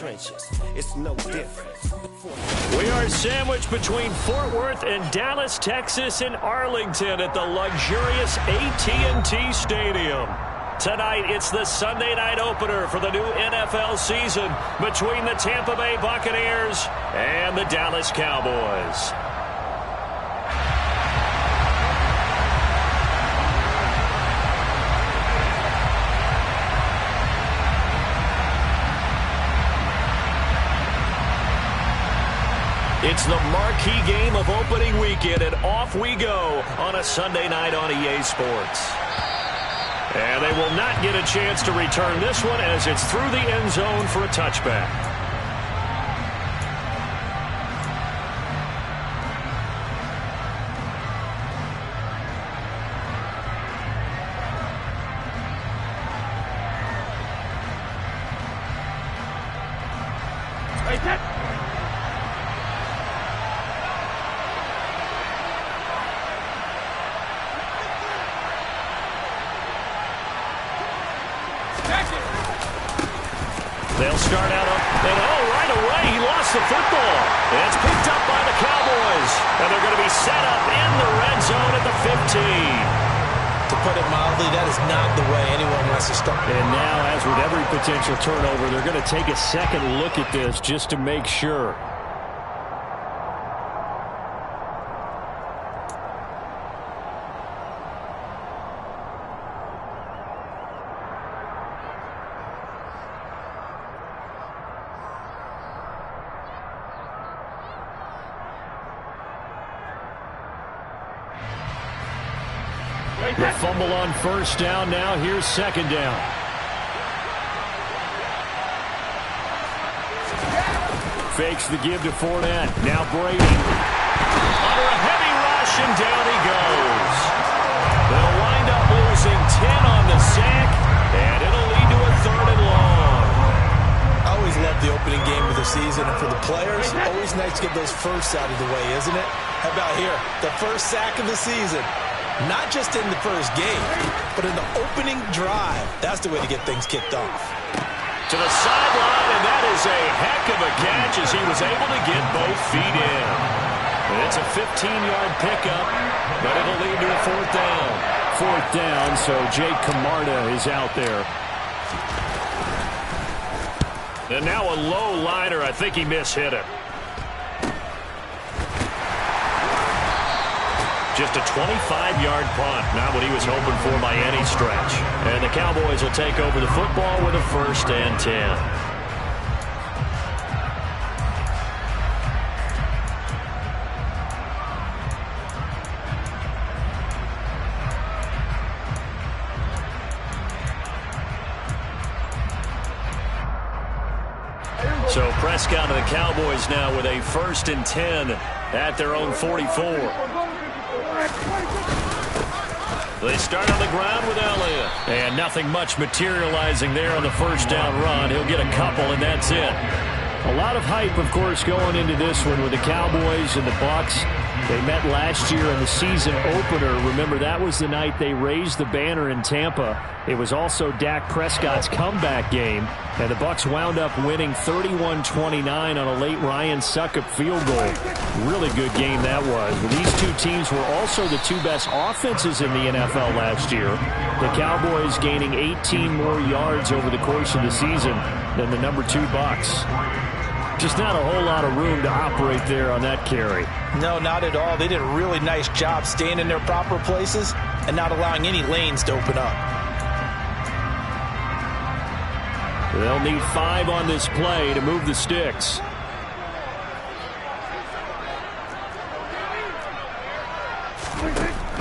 trenches. It's no difference. We are sandwiched between Fort Worth and Dallas, Texas, and Arlington at the luxurious AT&T Stadium. Tonight, it's the Sunday night opener for the new NFL season between the Tampa Bay Buccaneers and the Dallas Cowboys. It's the marquee game of opening weekend, and off we go on a Sunday night on EA Sports. And they will not get a chance to return this one as it's through the end zone for a touchback. They'll start out up, and right away he lost the football. And it's picked up by the Cowboys, and they're going to be set up in the red zone at the 15. To put it mildly, that is not the way anyone wants to start. And now, as with every potential turnover, they're going to take a second look at this just to make sure. The fumble on first down now. Here's second down. Fakes the give to Fournette. Now Brady. Under a heavy rush, and down he goes. They'll wind up losing 10 on the sack, and it'll lead to a 3rd and long. I always love the opening game of the season, and for the players, always nice to get those firsts out of the way, isn't it? How about here? The first sack of the season. Not just in the first game, but in the opening drive. That's the way to get things kicked off. To the sideline, and that is a heck of a catch as he was able to get both feet in. And it's a 15-yard pickup, but it'll lead to a 4th down. 4th down, so Jake Camarda is out there. And now a low liner. I think he mishit it. Just a 25-yard punt, not what he was hoping for by any stretch. And the Cowboys will take over the football with a 1st and 10. So Prescott and the Cowboys now with a 1st and 10 at their own 44. They start on the ground with Elliott. And nothing much materializing there on the first down run. He'll get a couple, and that's it. A lot of hype, of course, going into this one with the Cowboys and the Bucs. They met last year in the season opener. Remember, that was the night they raised the banner in Tampa. It was also Dak Prescott's comeback game, and the Bucs wound up winning 31-29 on a late Ryan Succop field goal. Really good game that was. But these two teams were also the two best offenses in the NFL last year. The Cowboys gaining 18 more yards over the course of the season than the number 2 Bucs. Just not a whole lot of room to operate there on that carry. No, not at all. They did a really nice job staying in their proper places and not allowing any lanes to open up. They'll need 5 on this play to move the sticks.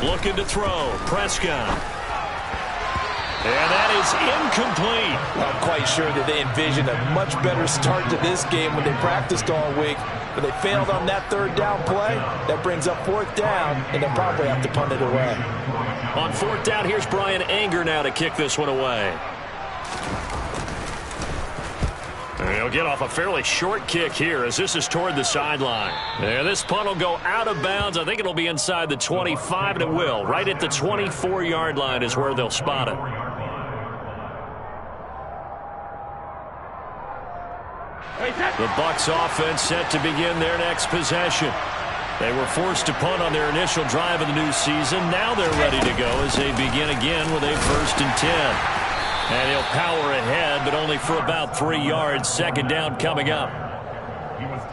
Looking to throw. Prescott. And that is incomplete. I'm quite sure that they envisioned a much better start to this game when they practiced all week. But they failed on that 3rd down play. That brings up 4th down, and they'll probably have to punt it away. On 4th down, here's Brian Anger now to kick this one away. And he'll get off a fairly short kick here as this is toward the sideline. And this punt will go out of bounds. I think it'll be inside the 25, and it will. Right at the 24-yard line is where they'll spot it. The Bucs offense set to begin their next possession. They were forced to punt on their initial drive of the new season. Now they're ready to go as they begin again with a 1st and 10. And he'll power ahead, but only for about 3 yards. 2nd down coming up.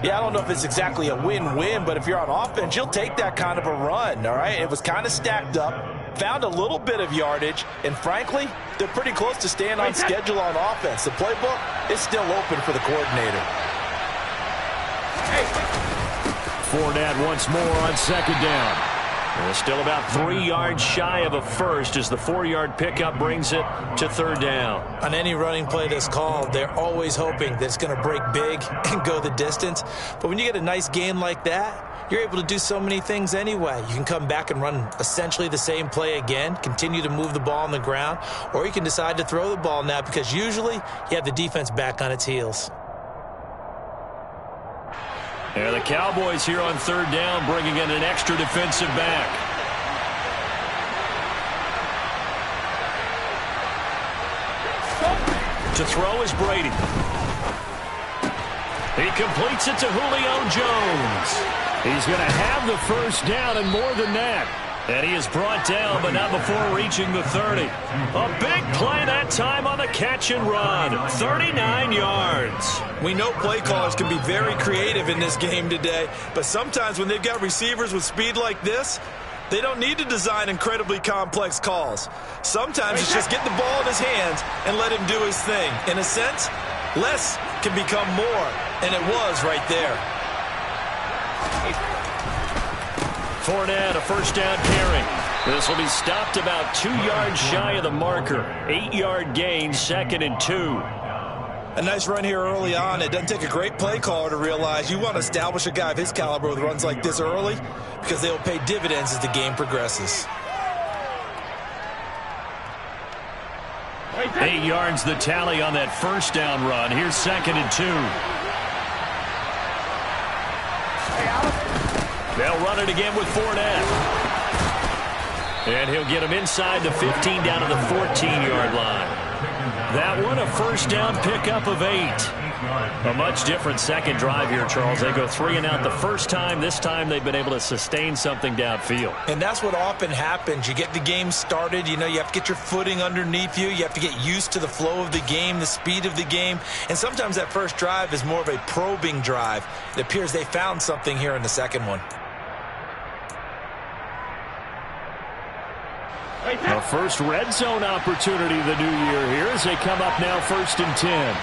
Yeah, I don't know if it's exactly a win-win, but if you're on offense, you'll take that kind of a run, all right? It was kind of stacked up, found a little bit of yardage, and frankly, they're pretty close to staying on schedule on offense. The playbook is still open for the coordinator. Fournette once more on 2nd down. They're still about 3 yards shy of a first as the 4-yard pickup brings it to 3rd down. On any running play that's called, they're always hoping that it's going to break big and go the distance. But when you get a nice game like that, you're able to do so many things anyway. You can come back and run essentially the same play again, continue to move the ball on the ground, or you can decide to throw the ball now because usually you have the defense back on its heels. Yeah, the Cowboys here on 3rd down bringing in an extra defensive back. To throw is Brady. He completes it to Julio Jones. He's going to have the 1st down and more than that. And he is brought down, but not before reaching the 30. A big play that time on the catch and run. 39 yards. We know play callers can be very creative in this game today, but sometimes when they've got receivers with speed like this, they don't need to design incredibly complex calls. Sometimes it's just get the ball in his hands and let him do his thing. In a sense, less can become more, and it was right there. Fournette, a 1st down carry. This will be stopped about 2 yards shy of the marker. 8-yard gain, 2nd and 2. A nice run here early on. It doesn't take a great play caller to realize you want to establish a guy of his caliber with runs like this early because they will pay dividends as the game progresses. 8 yards the tally on that 1st down run. Here's 2nd and 2. They'll run it again with Fournette. And he'll get him inside the 15 down to the 14-yard line. That one, a 1st down pickup of 8. A much different 2nd drive here, Charles. They go 3 and out the 1st time. This time they've been able to sustain something downfield. And that's what often happens. You get the game started. You know, you have to get your footing underneath you. You have to get used to the flow of the game, the speed of the game. And sometimes that 1st drive is more of a probing drive. It appears they found something here in the 2nd one. The first red zone opportunity of the new year here as they come up now 1st and 10.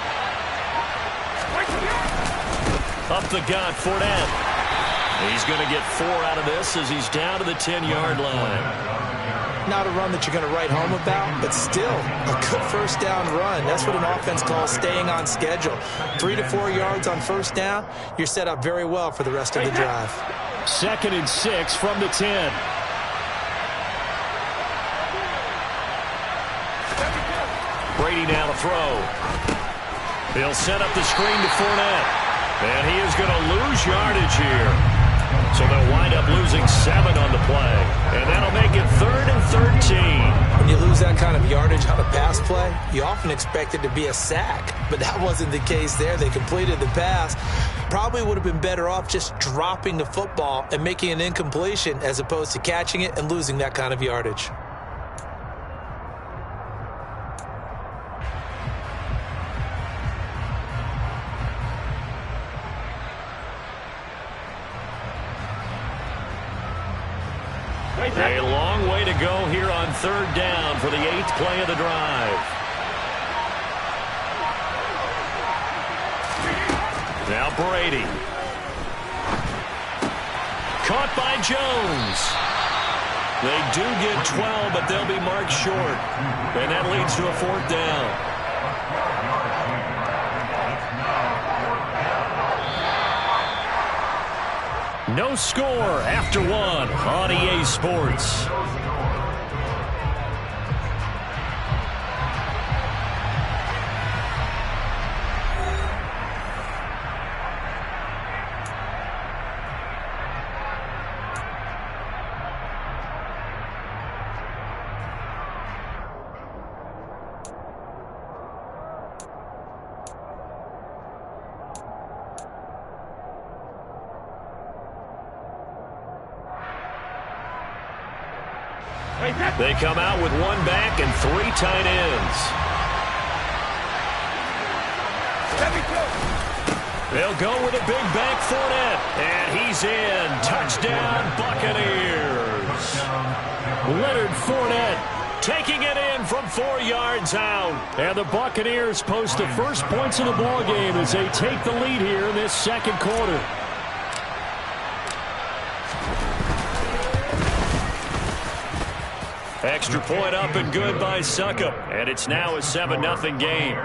Up the gut, Fournette. He's going to get 4 out of this as he's down to the 10-yard line. Not a run that you're going to write home about, but still a good 1st down run. That's what an offense calls staying on schedule. 3 to 4 yards on 1st down, you're set up very well for the rest of the drive. 2nd and 6 from the 10. Brady now to throw. He'll set up the screen to Fournette. And he is going to lose yardage here. So they'll wind up losing 7 on the play. And that'll make it 3rd and 13. When you lose that kind of yardage on a pass play, you often expect it to be a sack. But that wasn't the case there. They completed the pass. Probably would have been better off just dropping the football and making an incompletion as opposed to catching it and losing that kind of yardage. A long way to go here on 3rd down for the 8th play of the drive. Now Brady. Caught by Jones. They do get 12, but they'll be marked short. And that leads to a 4th down. No score after 1 on EA Sports. They come out with one back and 3 tight ends. They'll go with a big bank Fournette. And he's in. Touchdown, Buccaneers. Leonard Fournette taking it in from 4 yards out. And the Buccaneers post the first points of the ball game as they take the lead here in this second quarter. Extra point up and good by Succop. And it's now a 7-0 game.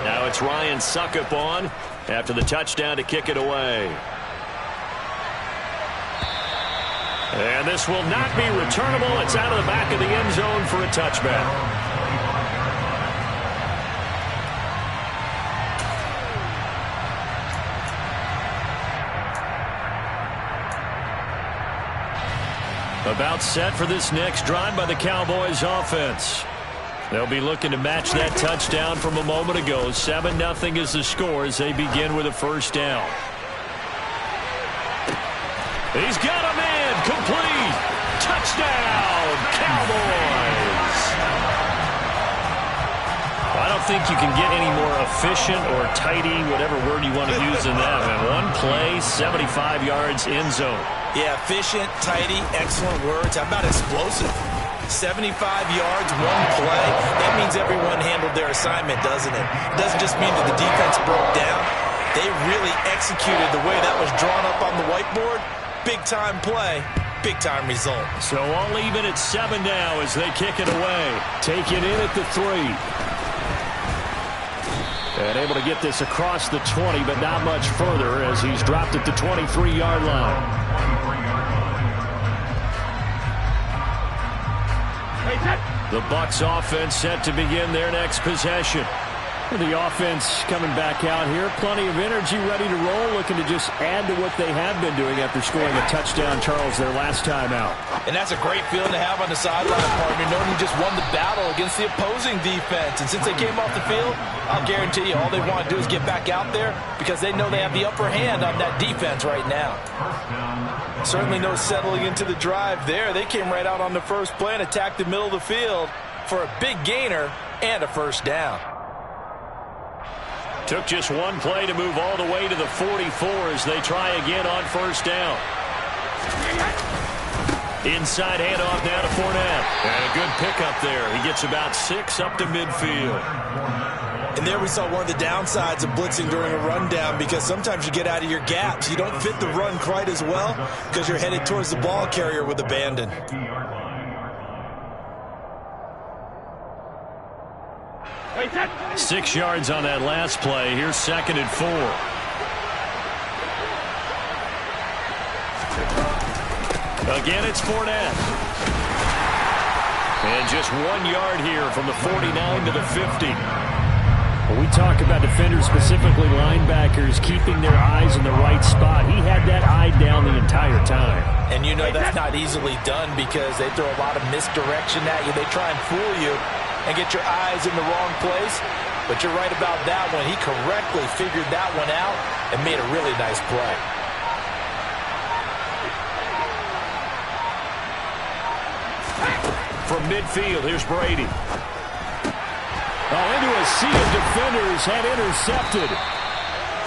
Now it's Ryan Succop on after the touchdown to kick it away. And this will not be returnable. It's out of the back of the end zone for a touchback. About set for this next drive by the Cowboys offense. They'll be looking to match that touchdown from a moment ago. 7-0 is the score as they begin with a first down. He's got a man. Complete. Touchdown, Cowboys. I don't think you can get any more efficient or tidy, whatever word you want to use in that. And one play, 75 yards in zone. Yeah, efficient, tidy, excellent words. How about explosive? 75 yards, one play. That means everyone handled their assignment, doesn't it? It doesn't just mean that the defense broke down. They really executed the way that was drawn up on the whiteboard. Big-time play, big-time result. So all even at 7 now as they kick it away. Take it in at the 3. And able to get this across the 20, but not much further as he's dropped at the 23-yard line. The Bucs offense set to begin their next possession. The offense coming back out here. Plenty of energy, ready to roll, looking to just add to what they have been doing after scoring a touchdown, Charles, their last time out. And that's a great feeling to have on the sideline, partner, knowing you just won the battle against the opposing defense. And since they came off the field, I'll guarantee you all they want to do is get back out there because they know they have the upper hand on that defense right now. Certainly no settling into the drive there. They came right out on the first play and attacked the middle of the field for a big gainer and a first down. Took just one play to move all the way to the 44 as they try again on first down. Inside handoff now to Fournette. And a good pickup there. He gets about 6 up to midfield. And there we saw one of the downsides of blitzing during a rundown because sometimes you get out of your gaps. You don't fit the run quite as well because you're headed towards the ball carrier with abandon. Hey, 6 yards on that last play. Here's 2nd and 4. Again, it's Fournette. And just 1 yard here from the 49 to the 50. When we talk about defenders, specifically linebackers, keeping their eyes in the right spot, he had that eye down the entire time. And you know that's not easily done because they throw a lot of misdirection at you. They try and fool you and get your eyes in the wrong place. But you're right about that one. He correctly figured that one out and made a really nice play. From midfield, here's Brady. Into a sea of defenders and intercepted.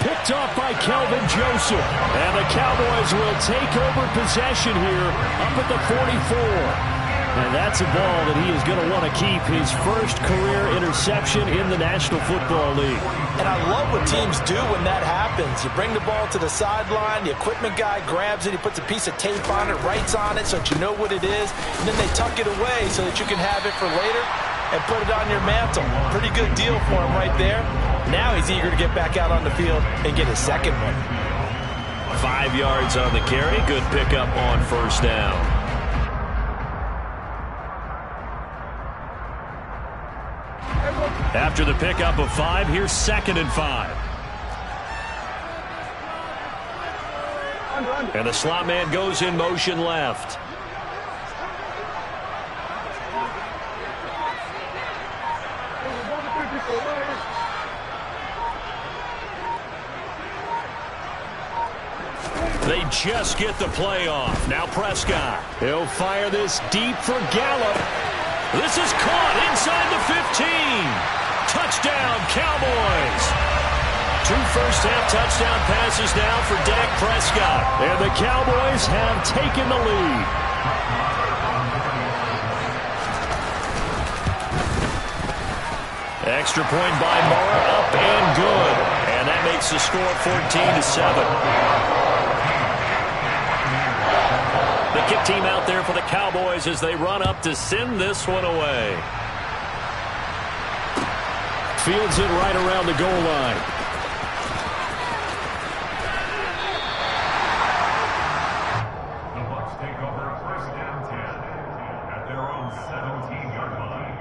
Picked off by Kelvin Joseph. And the Cowboys will take over possession here up at the 44. And that's a ball that he is going to want to keep, his first career interception in the National Football League. And I love what teams do when that happens. You bring the ball to the sideline, the equipment guy grabs it, he puts a piece of tape on it, writes on it so that you know what it is, and then they tuck it away so that you can have it for later and put it on your mantle. Pretty good deal for him right there. Now he's eager to get back out on the field and get his second one. 5 yards on the carry. Good pickup on first down. After the pickup of 5, here's 2nd and 5. And the slot man goes in motion left. They just get the play off. Now Prescott. He'll fire this deep for Gallup. This is caught inside the 15. Touchdown, Cowboys. 2 first-half touchdown passes now for Dak Prescott. And the Cowboys have taken the lead. Extra point by Moore, up and good. And that makes the score 14-7. The kick team out there for the Cowboys as they run up to send this one away. Fields it right around the goal line. The Bucs take over first down 10 at their own 17-yard line.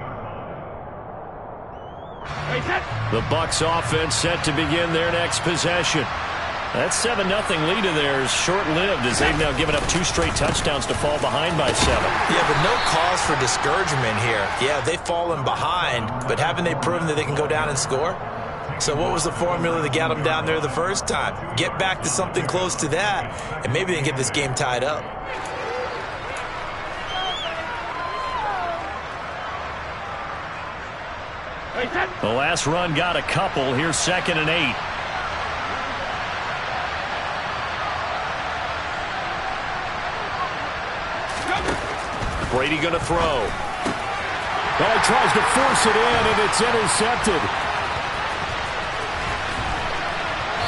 The Bucs offense set to begin their next possession. That 7-0 lead of theirs short-lived as they've now given up 2 straight touchdowns to fall behind by 7. Yeah, but no cause for discouragement here. Yeah, they've fallen behind, but haven't they proven that they can go down and score? So what was the formula that got them down there the first time? Get back to something close to that, and maybe they can get this game tied up. The last run got a couple. Here's 2nd and 8. Brady going to throw. Well, he tries to force it in, and it's intercepted.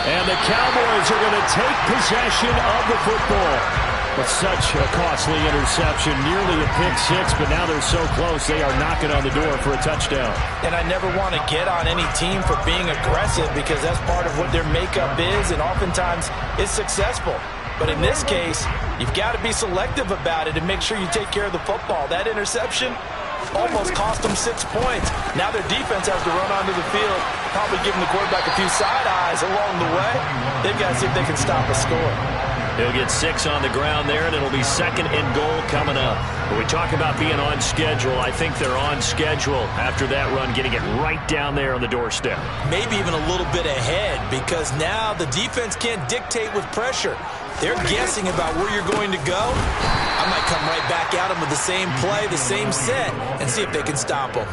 And the Cowboys are going to take possession of the football. But such a costly interception, nearly a pick-6, but now they're so close they are knocking on the door for a touchdown. And I never want to get on any team for being aggressive because that's part of what their makeup is, and oftentimes it's successful. But in this case, you've got to be selective about it and make sure you take care of the football. That interception almost cost them 6 points. Now their defense has to run onto the field, probably giving the quarterback a few side eyes along the way. They've got to see if they can stop a score. He'll get 6 on the ground there, and it'll be 2nd and goal coming up. When we talk about being on schedule, I think they're on schedule after that run, getting it right down there on the doorstep. Maybe even a little bit ahead because now the defense can't dictate with pressure. They're guessing about where you're going to go. I might come right back at them with the same play, the same set, and see if they can stop them.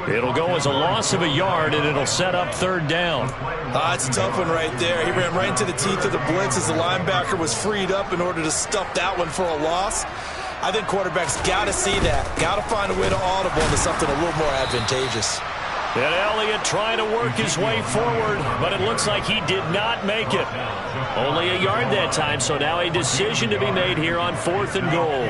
It'll go as a loss of a yard, and it'll set up 3rd down. It's a tough one right there. He ran right into the teeth of the blitz as the linebacker was freed up in order to stuff that one for a loss. I think quarterbacks got to see that. Got to find a way to audible into something a little more advantageous. And Elliott trying to work his way forward, but it looks like he did not make it. Only a yard that time, so now a decision to be made here on 4th and goal.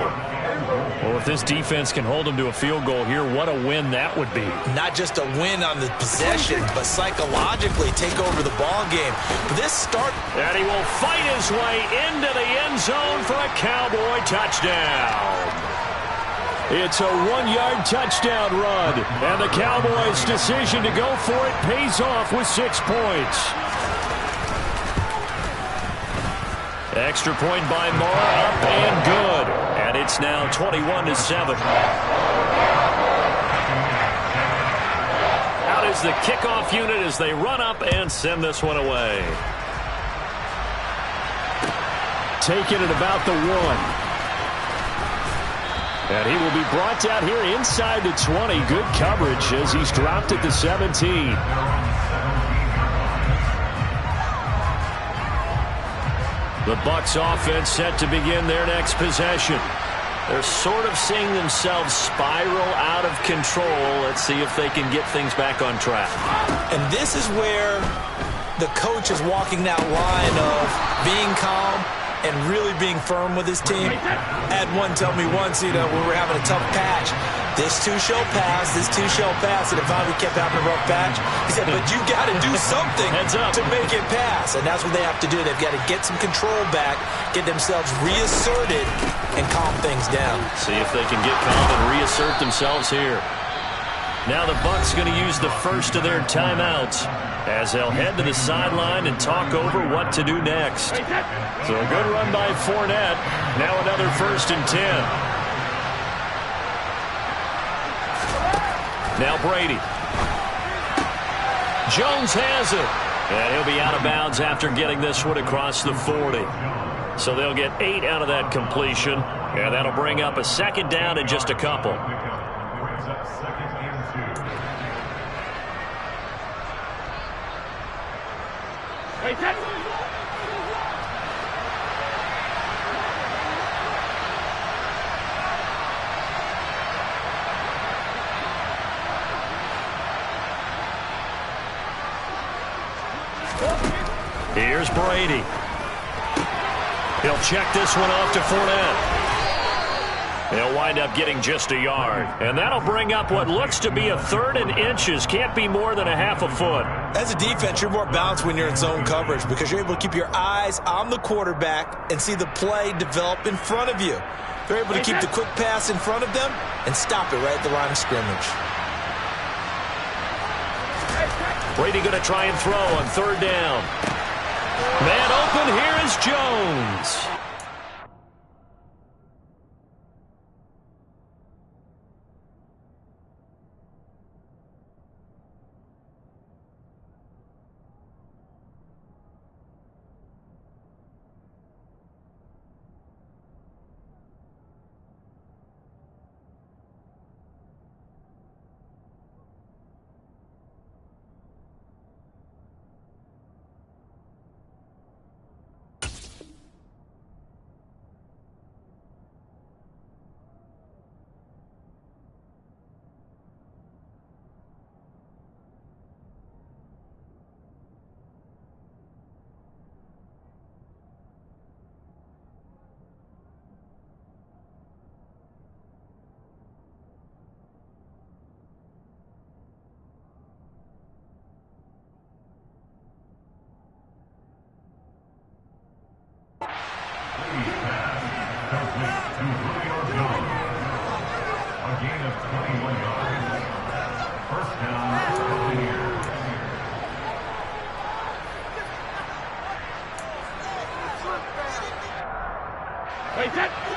Well, if this defense can hold them to a field goal here, what a win that would be. Not just a win on the possession, but psychologically take over the ball game. This start... And he will fight his way into the end zone for a Cowboy touchdown. It's a 1-yard touchdown run, and the Cowboys' decision to go for it pays off with 6 points. Extra point by Moore, up and good. And it's now 21-7. Out is the kickoff unit as they run up and send this one away. Taken at about the 1. And he will be brought down here inside the 20. Good coverage as he's dropped at the 17. The Bucs offense set to begin their next possession. They're sort of seeing themselves spiral out of control. Let's see if they can get things back on track. And this is where the coach is walking that line of being calm and really being firm with his team. Had one tell me once, when we're having a tough patch, this too shall pass, this too shall pass. And if we kept having a rough patch, he said, but you got to do something to make it pass. And that's what they have to do. They've got to get some control back, get themselves reasserted, and calm things down. See if they can get calm and reassert themselves here. Now the Bucs going to use the first of their timeouts as they'll head to the sideline and talk over what to do next. So a good run by Fournette. Now another 1st and 10. Now Brady. Jones has it. And he'll be out of bounds after getting this one across the 40. So they'll get 8 out of that completion, and that'll bring up a second down in just a couple. Brings up second and 2. Here's Brady. He'll check this one off to Fournette. He'll wind up getting just a yard. And that'll bring up what looks to be a 3rd and inches. Can't be more than a half a foot. As a defense, you're more balanced when you're in zone coverage because you're able to keep your eyes on the quarterback and see the play develop in front of you. They're able to keep the quick pass in front of them and stop it right at the line of scrimmage. Brady going to try and throw on 3rd down. Man open, here is Jones.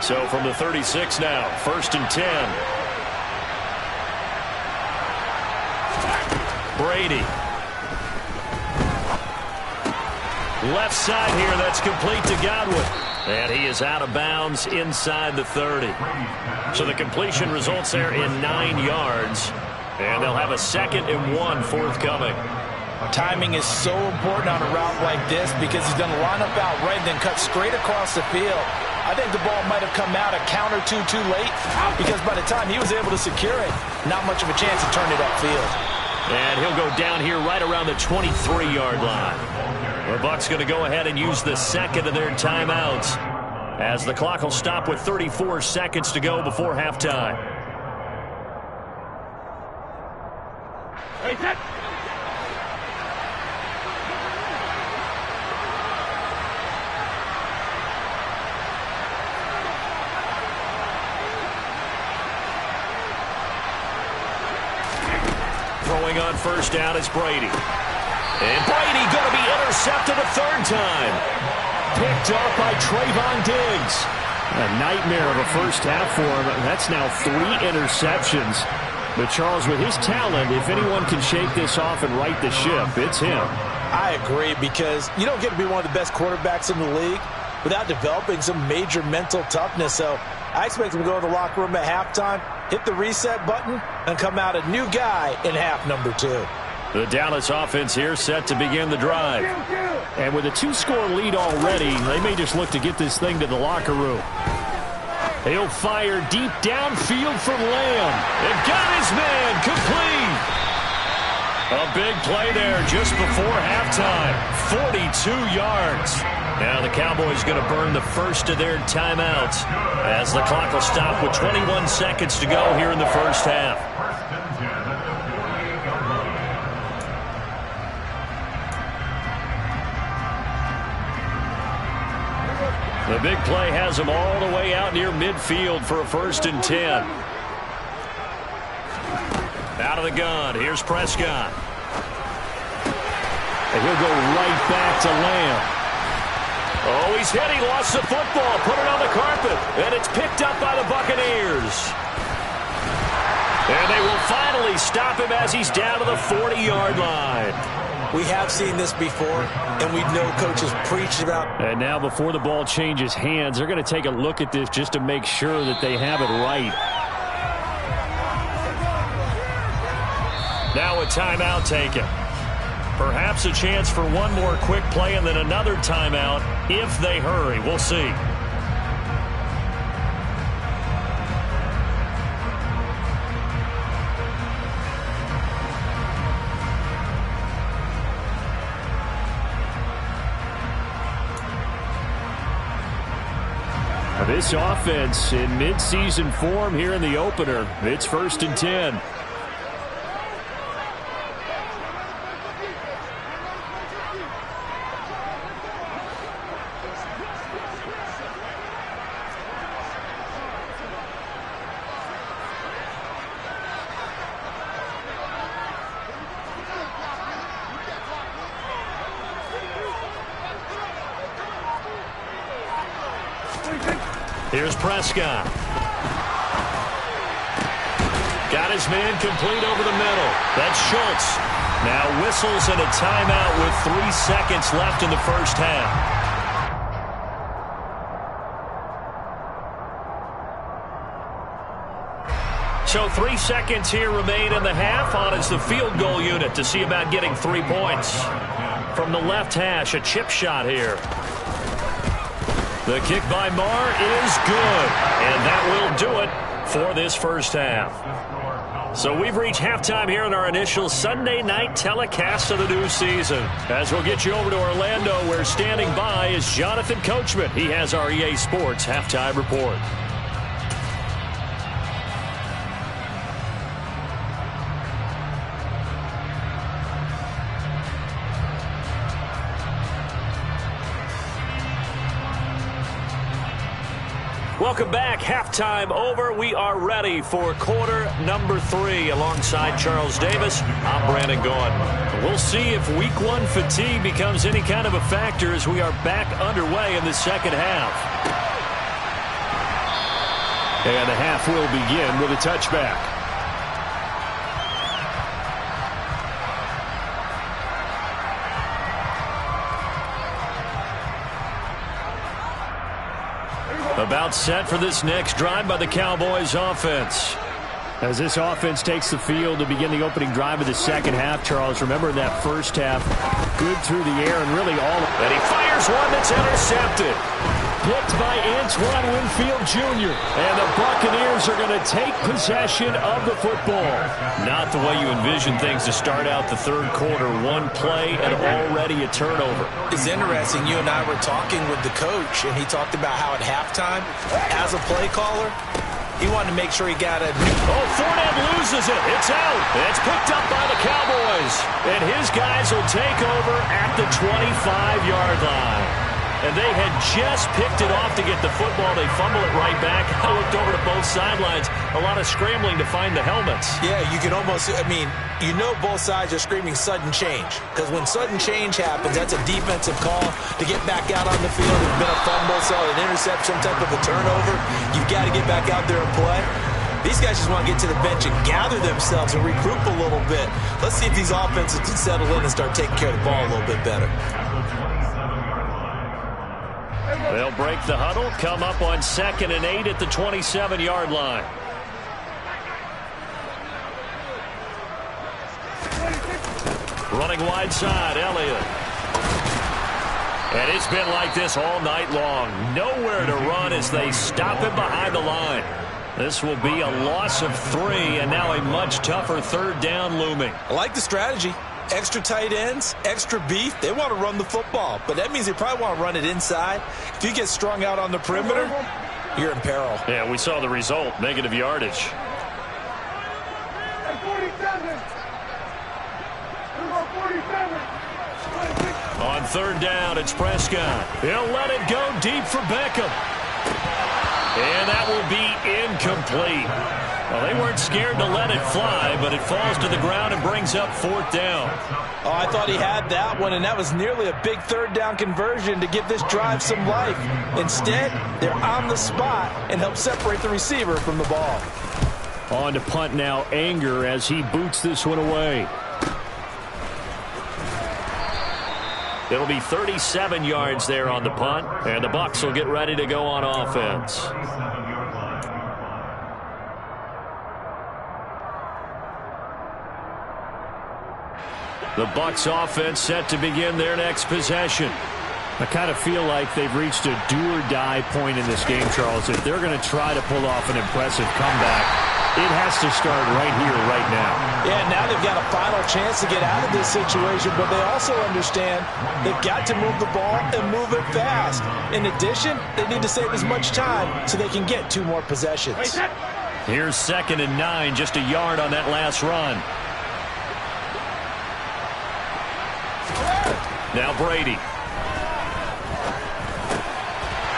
So from the 36 now, 1st and 10. Brady. Left side here, that's complete to Godwin. And he is out of bounds inside the 30. So the completion results there in 9 yards. And they'll have a 2nd and 1 forthcoming. Timing is so important on a route like this because he's going to line up out right and then cut straight across the field. I think the ball might have come out a count or two too late because by the time he was able to secure it, not much of a chance to turn it upfield. And he'll go down here right around the 23-yard line. The Bucs going to go ahead and use the 2nd of their timeouts as the clock will stop with 34 seconds to go before halftime. Throwing on 1st down is Brady. And Brady going to be intercepted a 3rd time. Picked off by Trayvon Diggs. A nightmare of a first half for him. That's now 3 interceptions. But Charles, with his talent, if anyone can shake this off and right the ship, it's him. I agree because you don't get to be one of the best quarterbacks in the league without developing some major mental toughness. So I expect him to go to the locker room at halftime, hit the reset button, and come out a new guy in half number 2. The Dallas offense here set to begin the drive. And with a 2-score lead already, they may just look to get this thing to the locker room. He'll fire deep downfield from Lamb. And got his man complete. A big play there just before halftime. 42 yards. Now the Cowboys going to burn the 1st of their timeouts as the clock will stop with 21 seconds to go here in the first half. The big play has him all the way out near midfield for a 1st and 10. Out of the gun, here's Prescott. And he'll go right back to Lamb. Oh, he's hit. He lost the football. Put it on the carpet. And it's picked up by the Buccaneers. And they will finally stop him as he's down to the 40-yard line. We have seen this before, and we know coaches preach about. And now before the ball changes hands, they're going to take a look at this just to make sure that they have it right. Now a timeout taken. Perhaps a chance for one more quick play and then another timeout if they hurry. We'll see. This offense in midseason form here in the opener. It's 1st and 10. Here's Prescott. Got his man complete over the middle. That's Schultz. Now whistles and a timeout with 3 seconds left in the first half. So 3 seconds here remain in the half. On is the field goal unit to see about getting 3 points. From the left hash, a chip shot here. The kick by Marr is good, and that will do it for this first half. So we've reached halftime here in our initial Sunday night telecast of the new season. As we'll get you over to Orlando, where standing by is Jonathan Coachman. He has our EA Sports halftime report. Welcome back. Halftime over. We are ready for quarter number 3. Alongside Charles Davis, I'm Brandon Gaudin. We'll see if week 1 fatigue becomes any kind of a factor as we are back underway in the second half. And the half will begin with a touchback. About set for this next drive by the Cowboys offense. As this offense takes the field to begin the opening drive of the second half, Charles, remember in that first half, good through the air and really all of it. And he fires one that's intercepted. Picked by Antoine Winfield Jr. And the Buccaneers are going to take possession of the football. Not the way you envision things to start out the third quarter. One play and already a turnover. It's interesting. You and I were talking with the coach, and he talked about how at halftime, as a play caller, he wanted to make sure he got it. Oh, Fournette loses it. It's out. It's picked up by the Cowboys. And his guys will take over at the 25-yard line. And they had just picked it off to get the football. They fumble it right back. I looked over to both sidelines. A lot of scrambling to find the helmets. Yeah, you can almost, I mean, you know both sides are screaming sudden change. Because when sudden change happens, that's a defensive call to get back out on the field. It's been a fumble, so an interception, type of a turnover. You've got to get back out there and play. These guys just want to get to the bench and gather themselves and regroup a little bit. Let's see if these offenses can settle in and start taking care of the ball a little bit better. They'll break the huddle, come up on 2nd and 8 at the 27-yard line. Running wide side, Elliott. And it's been like this all night long. Nowhere to run as they stop him behind the line. This will be a loss of 3, and now a much tougher third down looming. I like the strategy. Extra tight ends, extra beef. They want to run the football, but that means they probably want to run it inside. If you get strung out on the perimeter, you're in peril. Yeah, we saw the result, negative yardage. On third down, it's Prescott. He'll let it go deep for Beckham. And that will be incomplete. Well, they weren't scared to let it fly, but it falls to the ground and brings up 4th down. Oh, I thought he had that one, and that was nearly a big third down conversion to give this drive some life. Instead, they're on the spot and help separate the receiver from the ball. On to punt now, Anger as he boots this one away. It'll be 37 yards there on the punt, and the Bucs will get ready to go on offense. The Bucs offense set to begin their next possession. I kind of feel like they've reached a do-or-die point in this game, Charles. If they're going to try to pull off an impressive comeback, it has to start right here, right now. Yeah, now they've got a final chance to get out of this situation, but they also understand they've got to move the ball and move it fast. In addition, they need to save as much time so they can get 2 more possessions. Here's 2nd and 9, just a yard on that last run. Now Brady.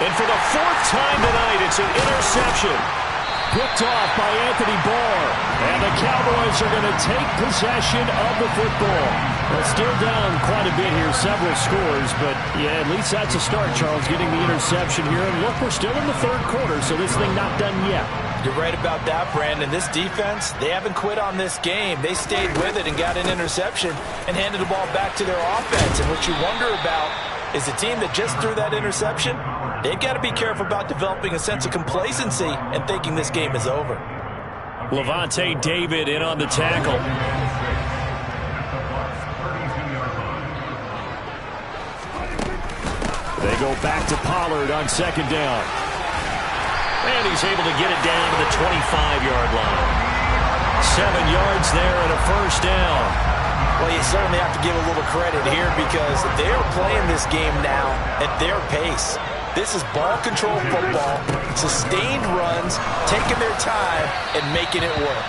And for the 4th time tonight, it's an interception. Picked off by Anthony Barr. And the Cowboys are going to take possession of the football. Well, still down quite a bit here, several scores. But, yeah, at least that's a start, Charles, getting the interception here. And look, we're still in the 3rd quarter, so this thing not done yet. You're right about that, Brandon. This defense, they haven't quit on this game. They stayed with it and got an interception and handed the ball back to their offense. And what you wonder about is the team that just threw that interception, they've got to be careful about developing a sense of complacency and thinking this game is over. Levante David in on the tackle. They go back to Pollard on 2nd down. And he's able to get it down to the 25-yard line. 7 yards there and a 1st down. Well, you certainly have to give a little credit here because they're playing this game now at their pace. This is ball control football, sustained runs, taking their time and making it work.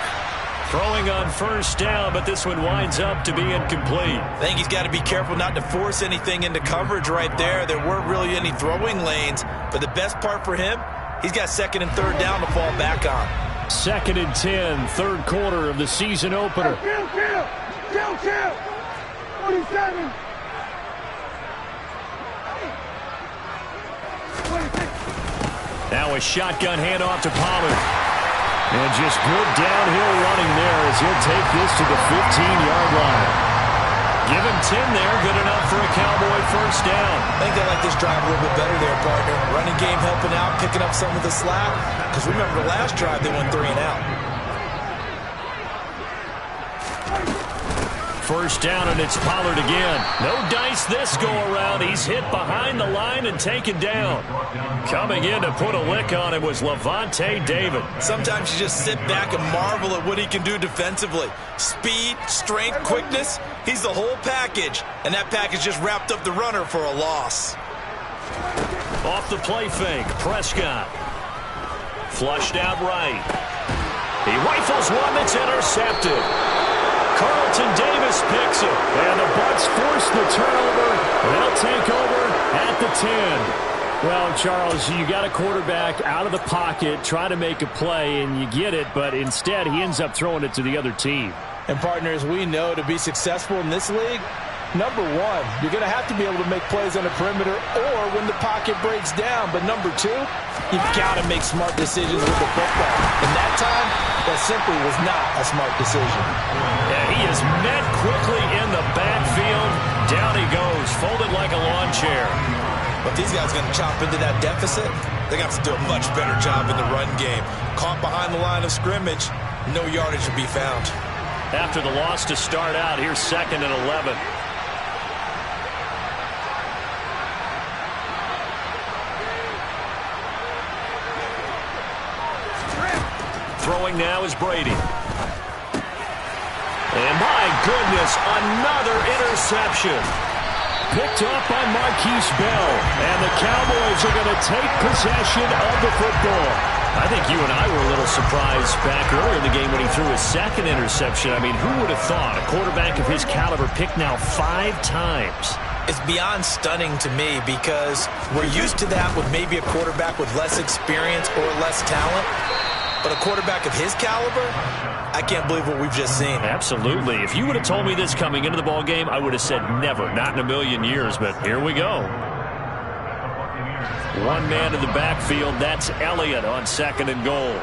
Throwing on 1st down, but this one winds up to be incomplete. I think he's got to be careful not to force anything into coverage right there. There weren't really any throwing lanes, but the best part for him, he's got 2nd and 3rd down to fall back on. 2nd and 10, 3rd quarter of the season opener. Kill! 47! Now a shotgun handoff to Pollard. And just good downhill running there as he'll take this to the 15-yard line. Give him 10 there, good enough for a Cowboy 1st down. I think they like this drive a little bit better there, partner. Running game helping out, picking up some of the slack. Because remember the last drive, they went 3 and out. 1st down, and it's Pollard again. No dice this go-around. He's hit behind the line and taken down. Coming in to put a lick on him was Levante David. Sometimes you just sit back and marvel at what he can do defensively. Speed, strength, quickness. He's the whole package. And that package just wrapped up the runner for a loss. Off the play fake, Prescott. Flushed out right. He rifles one that's intercepted. Carlton Davis picks it, and the Bucs force the turnover. They'll take over at the 10. Well, Charles, you got a quarterback out of the pocket, try to make a play, and you get it, but instead he ends up throwing it to the other team. And partners, we know to be successful in this league, number 1, you're going to have to be able to make plays on the perimeter or when the pocket breaks down. But number 2, you've got to make smart decisions with the football. And that time, that simply was not a smart decision. Yeah, he is met quickly in the backfield. Down he goes, folded like a lawn chair. But these guys are going to chop into that deficit. They're going to have to do a much better job in the run game. Caught behind the line of scrimmage, no yardage to be found. After the loss to start out, here's 2nd and 11. Throwing now is Brady. And my goodness, another interception. Picked off by Marquise Bell. And the Cowboys are going to take possession of the football. I think you and I were a little surprised back earlier in the game when he threw his 2nd interception. I mean, who would have thought a quarterback of his caliber picked now 5 times? It's beyond stunning to me because we're used to that with maybe a quarterback with less experience or less talent. But a quarterback of his caliber, I can't believe what we've just seen. Absolutely. If you would have told me this coming into the ball game, I would have said never, not in a million years. But here we go. One man in the backfield. That's Elliott on 2nd and goal.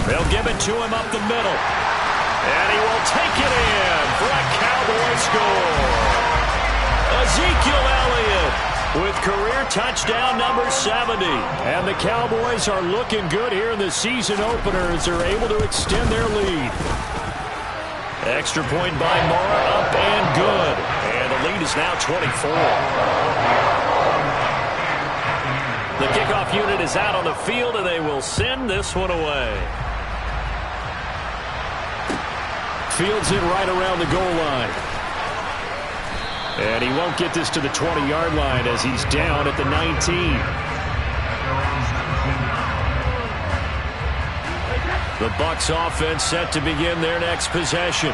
They'll give it to him up the middle. And he will take it in for a Cowboy score. Ezekiel Elliott with career touchdown number 70. And the Cowboys are looking good here in the season opener as they're able to extend their lead. Extra point by Moore, up and good. And the lead is now 24. The kickoff unit is out on the field, and they will send this one away. Fields it right around the goal line. And he won't get this to the 20-yard line as he's down at the 19. The Bucs offense set to begin their next possession.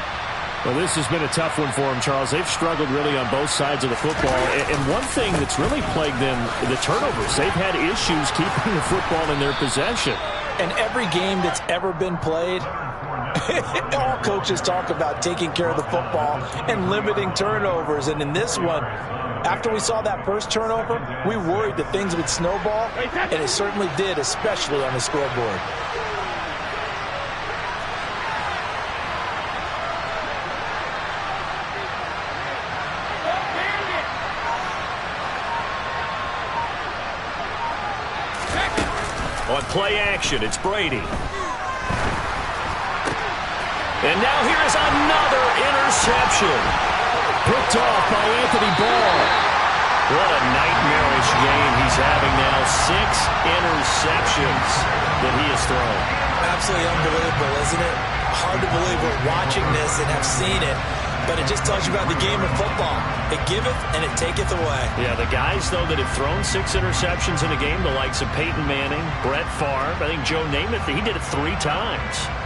Well, this has been a tough one for them, Charles. They've struggled really on both sides of the football. And one thing that's really plagued them, the turnovers. They've had issues keeping the football in their possession. And every game that's ever been played, all coaches talk about taking care of the football and limiting turnovers. And in this one, after we saw that first turnover, we worried that things would snowball, and it certainly did, especially on the scoreboard. On play action, it's Brady. And now here is another interception. Picked off by Anthony Barr. What a nightmarish game he's having now. 6 interceptions that he has thrown. Absolutely unbelievable, isn't it? Hard to believe we're watching this and have seen it, but it just tells you about the game of football. It giveth and it taketh away. Yeah, the guys, though, that have thrown 6 interceptions in a game, the likes of Peyton Manning, Brett Favre, I think Joe Namath, he did it 3 times.